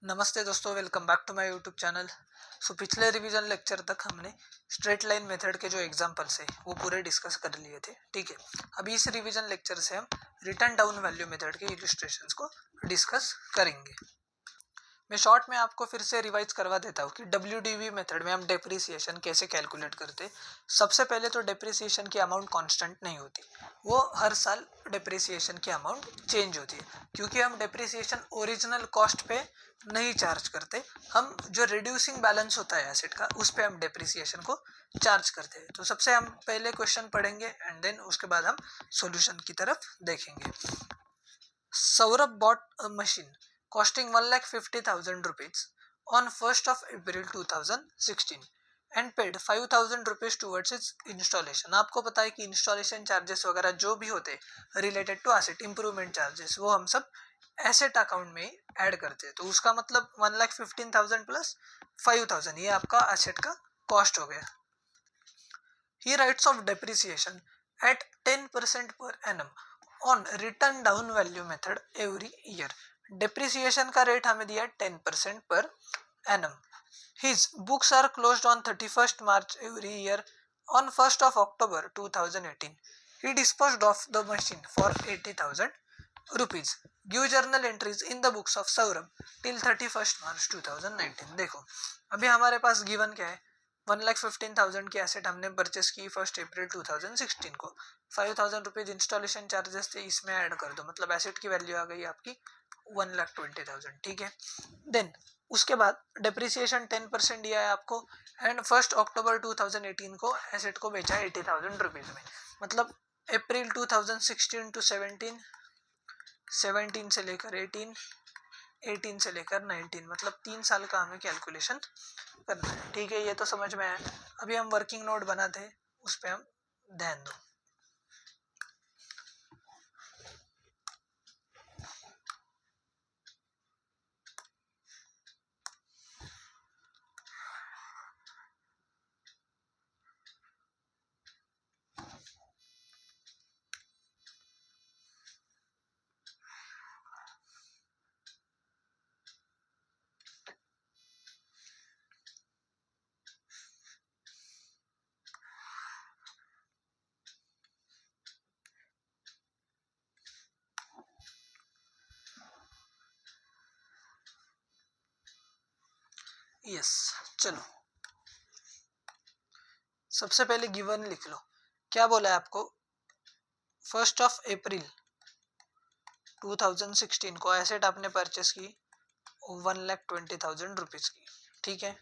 नमस्ते दोस्तों, welcome back to my YouTube channel. पिछले रिवीजन लेक्चर तक हमने स्ट्रेट लाइन मेथड के जो एग्जांपल्स है वो पूरे डिस्कस कर लिए थे। ठीक है, अभी इस रिवीजन लेक्चर से हम रिटर्न डाउन वैल्यू मेथड के इलस्ट्रेशंस को डिस्कस करेंगे। मैं शॉर्ट में आपको फिर से रिवाइज करवा देता हूँ कि WDV मेथड में हम डेप्रिसिएशन कैसे कैलकुलेट करते। सबसे पहले तो डेप्रिसिएशन की अमाउंट कांस्टेंट नहीं होती, वो हर साल डेप्रिसिएशन की अमाउंट चेंज होती है, क्योंकि हम डेप्रिसिएशन ओरिजिनल कॉस्ट पे नहीं चार्ज करते, हम जो रिड्यूसिंग बैलेंस होता है एसेट का उस पे हम डेप्रिसिएशन को चार्ज करते हैं। तो सबसे हम पहले क्वेश्चन पढ़ेंगे एंड देन उसके बाद हम सॉल्यूशन की तरफ देखेंगे। Saurabh bought a machine costing 1,50,000 rupees on 1st of April 2016 and paid 5,000 rupees towards its installation। आपको पता है कि इंस्टॉलेशन चार्जेस वगैरह जो भी होते हैं related to asset improvement charges वो हम सब एसेट अकाउंट में ऐड करते हैं। तो उसका मतलब 1,15,000 प्लस 5,000 ये आपका एसेट का कॉस्ट हो गया। He writes of depreciation at 10% per annum on return down value method every year। Depreciation का रेट हमें दिया 10% per annum। His books are closed on 31st March every year। On 1st of October 2018 he disposed of the machine for 80,000 rupees। Give journal entries in the books of Saurabh till 31st March 2019। देखो अभी हमारे पास given क्या है, 1,15,000 की asset हमने purchase की 1 अप्रैल 2016 को। 5,000 rupees installation charges थे, इसमें ऐड कर दो, मतलब एसेट की वैल्यू आ गई आपकी 1,20,000। ठीक है, देन उसके बाद डेप्रिसिएशन 10% दिया है आपको एंड 1 अक्टूबर 2018 को एसेट को बेचा 80,000 रुपीज में। मतलब अप्रैल 2016 टू 17, 17 से लेकर 18, 18 से लेकर 19, मतलब 3 साल का हमें कैलकुलेशन करना है। ठीक है, ये तो समझ में आया। अभी हम वर्किंग नोट बनाते हैं, उस पर हम ध्यान दो। यस, चलो सबसे पहले गिवन लिख लो। क्या बोला है आपको, 1 अप्रैल 2016 को एसेट आपने परचेस की 1,20,000 रुपीज की। ठीक है,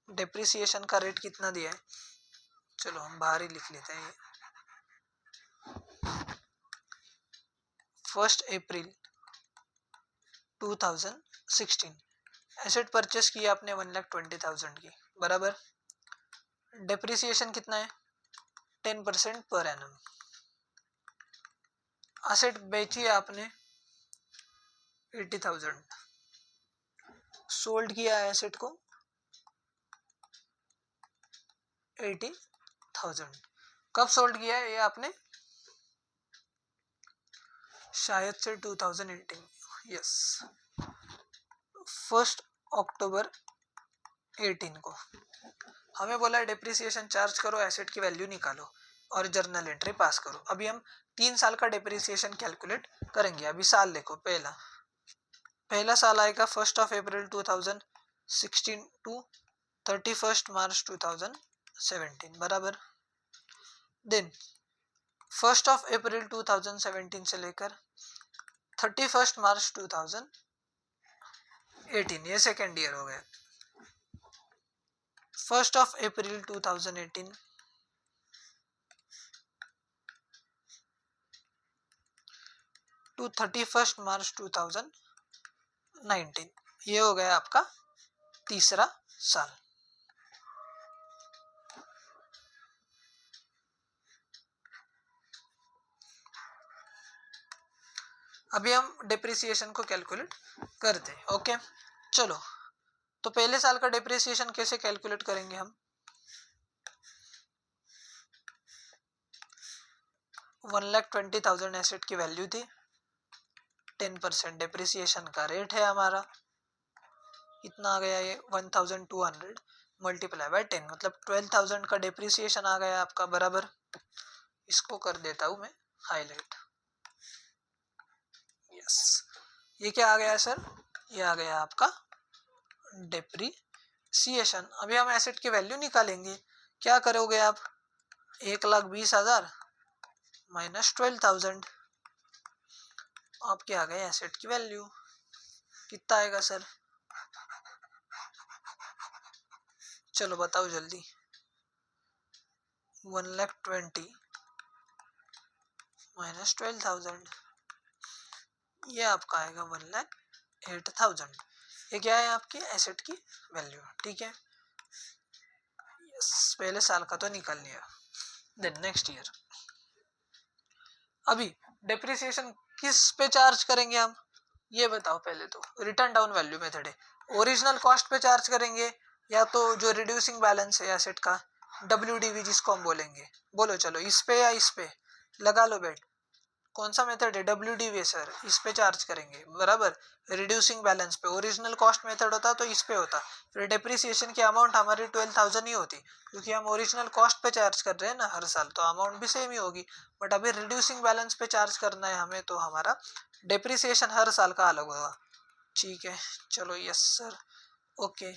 डेप्रिसिएशन का रेट कितना दिया है, चलो हम बाहर ही लिख लेते हैं। 1 अप्रैल 2016 एसेट परचेस की आपने 1,20,000 की, बराबर। डेप्रिसिएशन कितना है, 10% पर एनम। एसेट बेची आपने 80,000, सोल्ड किया एसेट को 80,000। कब सोल्ड किया है ये आपने, शायद से 2018, यस 1 अक्टूबर 18 को। हमें बोला है डेप्रिसिएशन चार्ज करो, एसेट की वैल्यू निकालो और जर्नल एंट्री पास करो। अभी हम 3 साल का डेप्रिसिएशन कैलकुलेट करेंगे। अभी साल देखो, पहला साल आएगा 1 अप्रैल 2016 टू 31 मार्च 2017, बराबर। देन 1 अप्रैल 2017 से लेकर 31 मार्च 2018, ये सेकेंड ईयर हो गया। 1 अप्रैल 2018 टू 31 मार्च 2019, ये हो गया आपका तीसरा साल। अभी हम डेप्रिसिएशन को कैलकुलेट करते हैं। ओके, चलो तो पहले साल का डेप्रिसिएशन कैसे कैलकुलेट करेंगे हम, 1,20,000 एसेट की वैल्यू थी, 10% डेप्रिसिएशन का रेट है हमारा, कितना आ गया ये 1200 मल्टीप्लाई बाय 10 मतलब 12,000 का डेप्रिसिएशन आ गया आपका बराबर। इसको कर देता हूँ मैं हाईलाइट। यस, ये क्या आ गया सर, ये आ गया आपका डेप्रिसिएशन। अभी हम एसेट की वैल्यू निकालेंगे। क्या करोगे आप, 1,20,000 माइनस 12,000, आपके आ गए एसेट की वैल्यू। कितना आएगा सर, चलो बताओ जल्दी। 1,20,000 माइनस 12,000, ये आपका आएगा 1,08,000। ये क्या है, आपकी एसेट की वैल्यू। ठीक है, यस, पहले साल का तो निकाल लिया। देन नेक्स्ट ईयर, अभी डेप्रिसिएशन किस पे चार्ज करेंगे हम, ये बताओ पहले तो। रिटर्न डाउन वैल्यू मेथड है, ओरिजिनल कॉस्ट पे चार्ज करेंगे या तो जो रिड्यूसिंग बैलेंस है एसेट का, WDV जिसको हम बोलेंगे। बोलो चलो, इस पे या इस पे, लगा लो बेट। कौन सा मेथड है, WDV सर, इस पे चार्ज करेंगे बराबर। रिड्यूसिंग बैलेंस पे ओरिजिनल कॉस्ट मेथड होता तो इस पे होता, फिर डेप्रिसिएशन की अमाउंट हमारी 12,000 ही होती, क्योंकि हम ओरिजिनल कॉस्ट पे चार्ज कर रहे हैं ना हर साल, तो अमाउंट भी सेम ही होगी। बट अभी रिड्यूसिंग बैलेंस पे चार्ज करना है हमें, तो हमारा डेप्रिसिएशन हर साल का अलग होगा। ठीक है, चलो यस सर, ओके।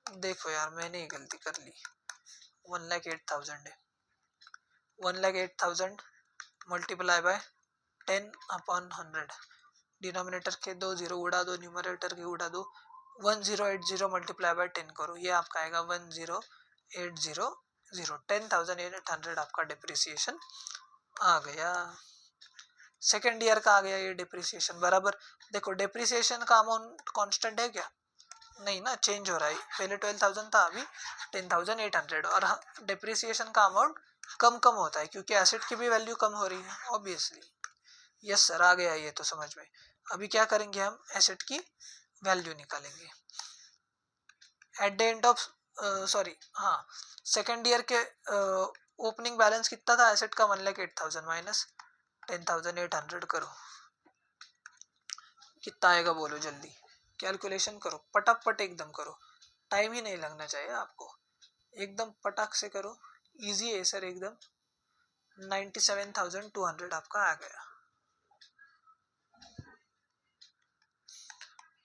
देखो यार, मैंने ही गलती कर ली। 1,08,000 है, 1,08,000 मल्टीप्लाई बाय 10/100, डिनोमिनेटर के 2 जीरो उड़ा दो, न्यूमरेटर के उड़ा दो। 1080 मल्टीप्लाई बाय 10 करो, ये आपका आएगा 10,800, 10,800 आपका डिप्रिसिएशन आ गया। सेकेंड ईयर का आ गया ये डिप्रिसिएशन बराबर। देखो डिप्रिसिएशन का अमाउंट कांस्टेंट है क्या, नहीं ना, चेंज हो रहा है। पहले 12,000 था, अभी 10,800, और डिप्रिसिएशन का अमाउंट कम कम होता है क्योंकि एसेट की भी वैल्यू कम हो रही है ऑब्वियसली। यस सर, आ गया ये तो समझ में। अभी क्या करेंगे, हम एसेट की वैल्यू निकालेंगे eight the end of, sorry हाँ, सेकेंड ईयर के ओपनिंग बैलेंस कितना था एसेट का, 1,08,000 माइनस 10,800 करो, कितना आएगा बोलो जल्दी, कैलकुलेशन करो, पटापट एकदम करो, टाइम ही नहीं लगना चाहिए आपको, एकदम पटाख से करो, इजी है सर एकदम। 97,200 आपका आ गया।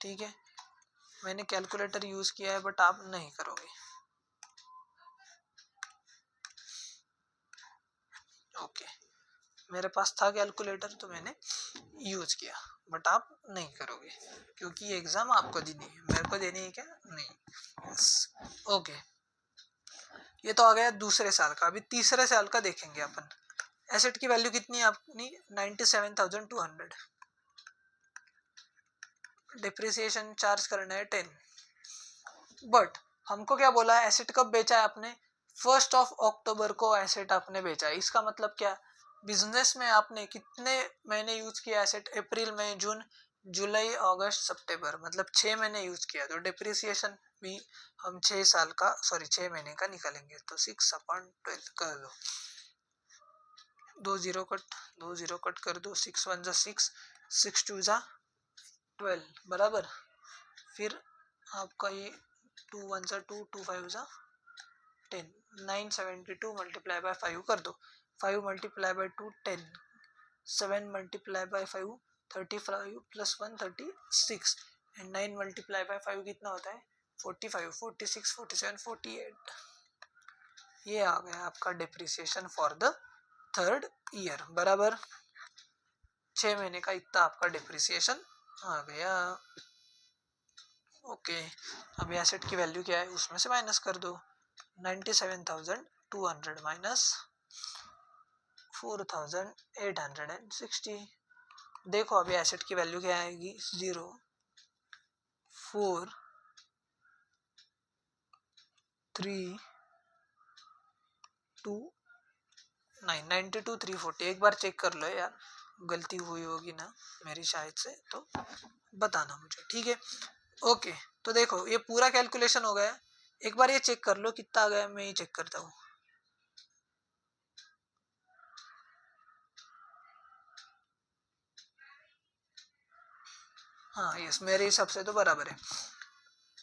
ठीक है, मैंने कैलकुलेटर यूज किया है बट आप नहीं करोगे। ओके, मेरे पास था कैलकुलेटर तो मैंने यूज किया, बट आप नहीं करोगे क्योंकि ये एग्जाम आपको देनी है, मेरे को देनी है क्या, नहीं। यस, ओके, ये तो आ गया दूसरे साल का। अभी तीसरे साल का देखेंगे अपन। एसेट की वैल्यू कितनी है अपनी, 97,200, डिप्रिसिएशन चार्ज करना है 10। बट हमको क्या बोला है, एसेट कब बेचा है आपने, 1 अक्टूबर को एसेट आपने बेचा है। इसका मतलब क्या, बिजनेस में आपने कितने महीने यूज किया एसेट, अप्रैल मई जून जुलाई अगस्त सितंबर, मतलब 6 महीने यूज किया, तो डिप्रिसिएशन भी हम 6 साल का, सॉरी 6 महीने का निकालेंगे। तो 6/12 कर दो, 2 जीरो कट कर दो, 6 1 जा 6, 6 2 जा 12 बराबर। फिर आपका ये 2 1 जा 2, 2 5 जा 10, 972 मल्टीप्लाई बाय 5 कर दो, 5 multiply by 2 10, 7 multiply by 5 35 plus 1 36, and 9 multiply by 5 कितना होता है, 45 46 47 48। ये आ गया आपका depreciation for the third year बराबर। 6 महीने का इतना आपका डिप्रिसिएशन आ गया। ओके, अब एसेट की वैल्यू क्या है उसमें से माइनस कर दो, 97,200 माइनस 4,860। देखो अभी एसेट की वैल्यू क्या आएगी, 0 4 3 2 9 92,340। एक बार चेक कर लो यार, गलती हुई होगी ना मेरी शायद से, तो बताना मुझे, ठीक है। ओके, तो देखो ये पूरा कैलकुलेशन हो गया। एक बार ये चेक कर लो कितना आ गया, मैं ही चेक करता हूँ। हाँ यस, मेरे हिसाब से तो बराबर है।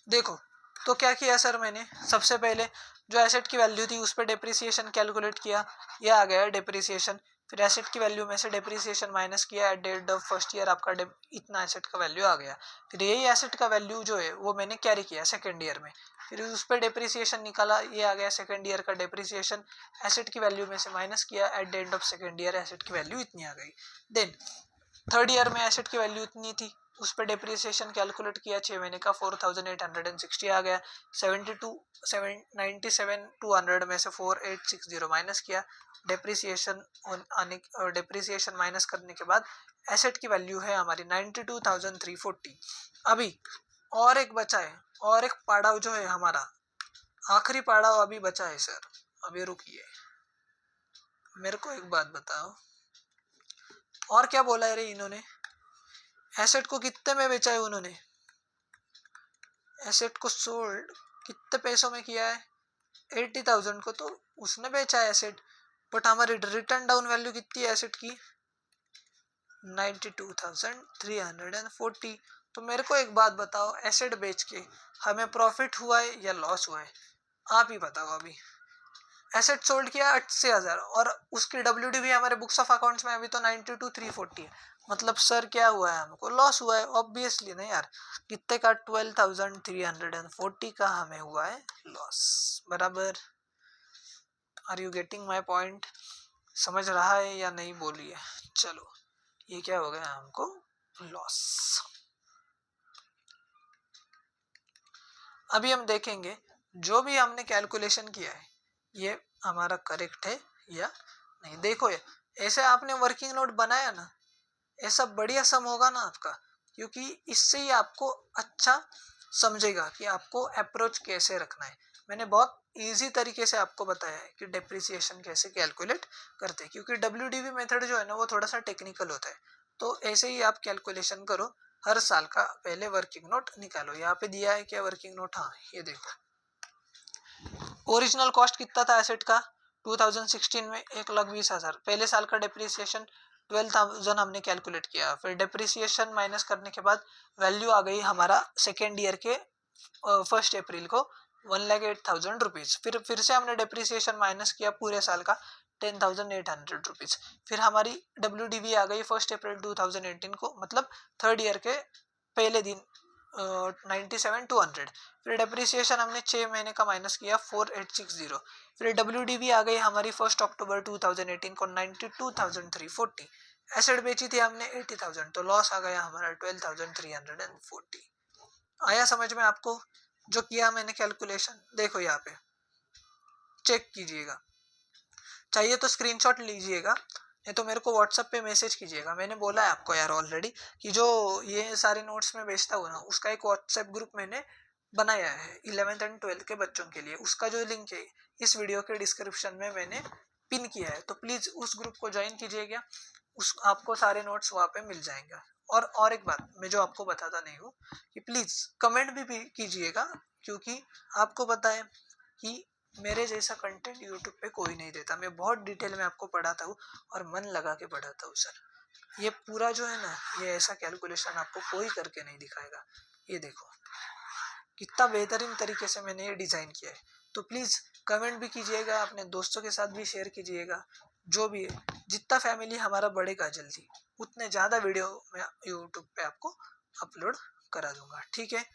देखो, तो क्या किया सर मैंने, सबसे पहले जो एसेट की वैल्यू थी उस पर डेप्रिसिएशन कैलकुलेट किया, ये आ गया डेप्रिसिएशन। फिर एसेट की वैल्यू में से डेप्रिसिएशन माइनस किया, eight the end of first year आपका इतना एसेट का वैल्यू आ गया। फिर यही एसेट का वैल्यू जो है वो मैंने कैरी किया सेकेंड ईयर में, फिर उस पर डेप्रिसिएशन निकाला, ये आ गया सेकेंड ईयर का डेप्रिसिएशन। एसेट की वैल्यू में से माइनस किया, eight the end of second year asset की वैल्यू इतनी आ गई। देन थर्ड ईयर में एसेट की वैल्यू इतनी थी, उस पर डेप्रिसिएशन कैलकुलेट किया, 6 महीने का 4860 आ गया। 97 200 में से 4860 माइनस किया, डेप्रिसिएशन आने डेप्रिसिएशन माइनस करने के बाद एसेट की वैल्यू है हमारी 92,340। अभी और एक बचा है, और एक पड़ाव जो है हमारा, आखिरी पड़ाव अभी बचा है सर। अभी रुकिए, मेरे को एक बात बताओ, और क्या बोला है रे इन्होंने, एसेट को कितने में बेचा है उन्होंने, एसेट को सोल्ड कितने पैसों में किया है, 80,000 को तो उसने बेचा है एसेट, बट हमारी रिटर्न डाउन वैल्यू कितनी है एसेट की, 92,340। तो मेरे को एक बात बताओ, एसेट बेच के हमें प्रॉफिट हुआ है या लॉस हुआ है, आप ही बताओ। अभी एसेट सोल्ड किया 80,000 और उसकी WDV हमारे बुक्स ऑफ अकाउंट्स में अभी तो 92,340 है, मतलब सर क्या हुआ है, हमको लॉस हुआ है ऑब्वियसली नहीं यार। कितने का, 12,340 का हमें हुआ है लॉस, बराबर। Are you getting my point, समझ रहा है या नहीं बोलिए। चलो, ये क्या हो गया हमको, लॉस। अभी हम देखेंगे जो भी हमने कैलकुलेशन किया है ये हमारा करेक्ट है या नहीं। देखो ये ऐसे आपने वर्किंग नोट बनाया ना, ऐसा बढ़िया सम होगा ना आपका, क्योंकि इससे ही आपको अच्छा समझेगा कि आपको अप्रोच कैसे रखना है। मैंने बहुत इजी तरीके से आपको बताया है कि डेप्रिसिएशन कैसे कैलकुलेट करते हैं, क्योंकि WDV मेथड जो है ना वो थोड़ा सा टेक्निकल होता है। तो ऐसे ही आप कैलकुलेशन करो, हर साल का पहले वर्किंग नोट निकालो। यहाँ पे दिया है क्या वर्किंग नोट, हाँ ये देखो, ओरिजिनल कॉस्ट कितना था एसेट का 2016 में 1,20,000, पहले साल का डेप्रिसिएशन 12,000 हमने कैलकुलेट किया, फिर डेप्रिसिएशन माइनस करने के बाद वैल्यू आ गई हमारा सेकेंड ईयर के 1 अप्रैल को 1,08,000 रुपीज। फिर से हमने डेप्रिसिएशन माइनस किया पूरे साल का 10,800 रुपीज। फिर हमारी WDV आ गई 1 अप्रैल 2018 को, मतलब थर्ड ईयर के पहले दिन 97,200। फिर डेप्रिसिएशन हमने 6 महीने का माइनस किया 4,860। फिर WDV आ गई हमारी 1 अक्टूबर 2018 को 92,340। एसेट बेची थी हमने 80,000, तो लॉस आ गया हमारा 12,340। आया समझ में आपको जो किया मैंने कैलकुलेशन? देखो यहाँ पे चेक कीजिएगा, चाहिए तो स्क्रीनशॉट लीजिएगा, नहीं तो मेरे को व्हाट्सएप पे मैसेज कीजिएगा। मैंने बोला है आपको यार ऑलरेडी कि जो ये सारे नोट्स में भेजता हूँ ना, उसका एक व्हाट्सएप ग्रुप मैंने बनाया है 11th एंड 12th के बच्चों के लिए। उसका जो लिंक है इस वीडियो के डिस्क्रिप्शन में मैंने पिन किया है, तो प्लीज़ उस ग्रुप को ज्वाइन कीजिएगा, उस आपको सारे नोट्स वहाँ पे मिल जाएंगे। और एक बात मैं जो आपको बताता नहीं हूँ कि प्लीज़ कमेंट भी कीजिएगा, क्योंकि आपको पता है कि मेरे जैसा कंटेंट यूट्यूब पे कोई नहीं देता। मैं बहुत डिटेल में आपको पढ़ाता हूँ और मन लगा के पढ़ाता हूँ सर। ये पूरा जो है ना, ये ऐसा कैलकुलेशन आपको कोई करके नहीं दिखाएगा। ये देखो कितना बेहतरीन तरीके से मैंने ये डिज़ाइन किया है। तो प्लीज़ कमेंट भी कीजिएगा, अपने दोस्तों के साथ भी शेयर कीजिएगा। जो भी है, जितना फैमिली हमारा बढ़ेगा जल्दी, उतने ज़्यादा वीडियो मैं यूट्यूब पे आपको अपलोड करा दूंगा, ठीक है।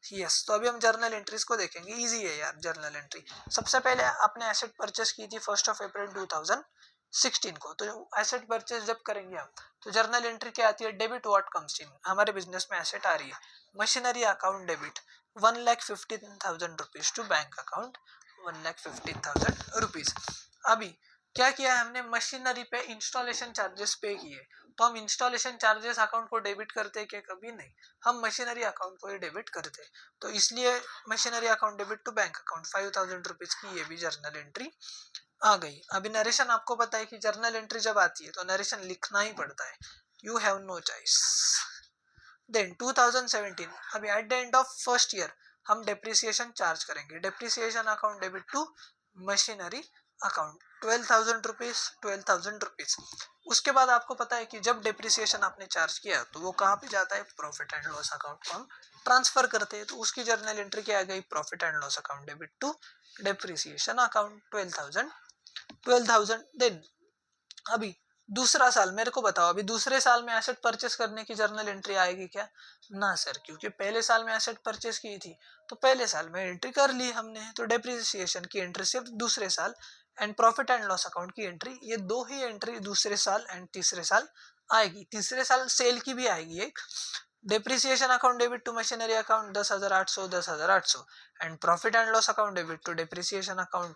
यस, तो अभी हम जर्नल एंट्रीज को देखेंगे। इजी है यार जर्नल एंट्री। सबसे पहले आपने एसेट परचेस की थी 1 अप्रैल 2016 को, तो एसेट परचेस जब करेंगे हम, तो जर्नल एंट्री क्या आती है, डेबिट व्हाट कम्स इन, हमारे बिजनेस में एसेट आ रही है, machinery account debit 1,15,000 rupees to bank account 1,15,000 rupees. अभी क्या किया है हमने, मशीनरी पे इंस्टॉलेशन चार्जेस पे किए, तो हम इंस्टॉलेशन चार्जेस अकाउंट को डेबिट करते हैं क्या, कभी नहीं, हम मशीनरी अकाउंट को ही डेबिट करते हैं। तो इसलिए machinery account debit to bank account 5,000 rupees की ये भी जर्नल एंट्री आ गई। अभी नरेशन आपको पता है कि जर्नल एंट्री जब आती है तो नरेशन लिखना ही पड़ता है, you have no choice. Then 2017, अभी at the end of first year हम डेप्रिसिएशन चार्ज करेंगे, depreciation account debit to machinery account 12,000 rupees. उसके बाद आपको पता है कि जब डिप्रिसिएशन आपने चार्ज किया तो वो कहाँ पे जाता है, प्रॉफिट एंड लॉस अकाउंट को हम ट्रांसफर करते हैं। तो उसकी जर्नल एंट्री क्या आ गई, profit and loss account debit to depreciation account 12,000। Then अभी दूसरा साल, मेरे को बताओ अभी दूसरे साल में एसेट परचेस करने की जर्नल एंट्री आएगी क्या, ना सर, क्योंकि पहले साल में एसेट परचेस की थी तो पहले साल में एंट्री कर ली हमने, तो डेप्रिसिएशन की एंट्री सिर्फ दूसरे साल, and profit and loss account की एंट्री, ये दो ही एंट्री दूसरे साल एंड तीसरे साल आएगी। तीसरे साल सेल की भी आएगी एक, depreciation account debit to machinery account 10,800 and profit and loss account debit to depreciation account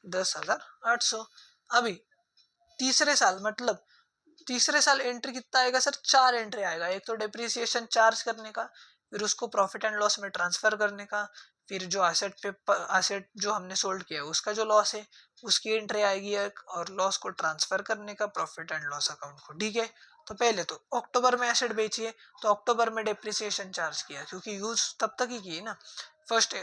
10,800। अभी तीसरे साल मतलब तीसरे साल एंट्री कितना आएगा सर, 4 एंट्री आएगा। एक तो डेप्रिसिएशन चार्ज करने का, फिर उसको प्रॉफिट एंड लॉस में ट्रांसफर करने का, फिर जो एसेट जो हमने सोल्ड किया उसका जो लॉस है उसकी एंट्री आएगी एक, और लॉस को ट्रांसफर करने का प्रॉफिट एंड लॉस अकाउंट को। ठीक है, तो पहले तो अक्टूबर में एसेट बेचिए तो अक्टूबर में डेप्रिसिएशन चार्ज किया, क्योंकि यूज तब तक ही की ना, फर्स्ट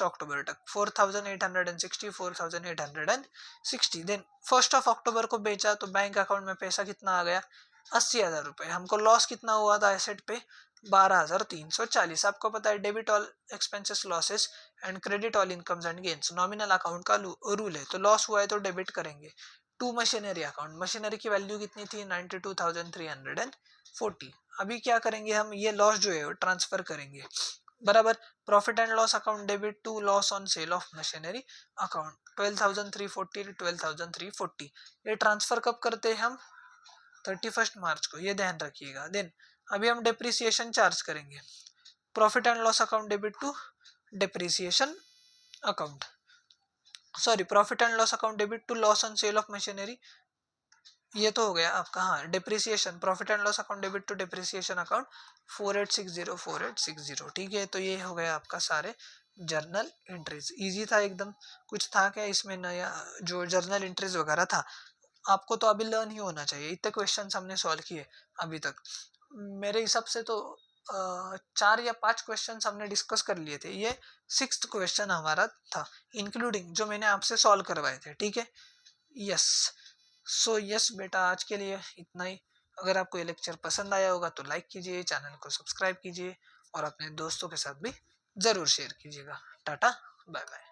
अक्टूबर तक 4,860। देन 1 अक्टूबर को बेचा तो बैंक अकाउंट में पैसा कितना आ गया, 80,000 रुपए। हमको लॉस कितना हुआ था एसेट पे, 12,340। आपको पता है debit all expenses losses and credit all incomes and gains nominal account का रूल है, तो लॉस हुआ है तो डेबिट करेंगे टू मशीनरी अकाउंट। मशीनरी की वैल्यू कितनी थी, 92,340। अभी क्या करेंगे हम, ये लॉस जो है वो ट्रांसफर करेंगे बराबर, profit and loss account debit to loss on sale of machinery account 12,340। ये ट्रांसफर कब करते हैं हम, 31 मार्च को, ये ध्यान रखिएगा। देन अभी हम डेप्रिसिएशन चार्ज करेंगे, profit and loss account debit to depreciation account, sorry profit and loss account debit to loss on sale of machinery, ये तो हो गया आपका। हाँ, depreciation profit and loss account debit to depreciation account 4860। ठीक है, तो ये हो गया आपका सारे जर्नल एंट्रीज। इजी था एकदम, कुछ था क्या इसमें नया, जो जर्नल एंट्रीज वगैरह था आपको तो अभी लर्न ही होना चाहिए। इतने क्वेश्चन हमने सॉल्व किए अभी तक, मेरे हिसाब से तो 4 या 5 क्वेश्चन हमने डिस्कस कर लिए थे, ये 6th क्वेश्चन हमारा था इंक्लूडिंग जो मैंने आपसे सॉल्व करवाए थे। ठीक है, यस। सो यस बेटा, आज के लिए इतना ही। अगर आपको ये लेक्चर पसंद आया होगा तो लाइक कीजिए, चैनल को सब्सक्राइब कीजिए और अपने दोस्तों के साथ भी ज़रूर शेयर कीजिएगा। Tata, bye bye.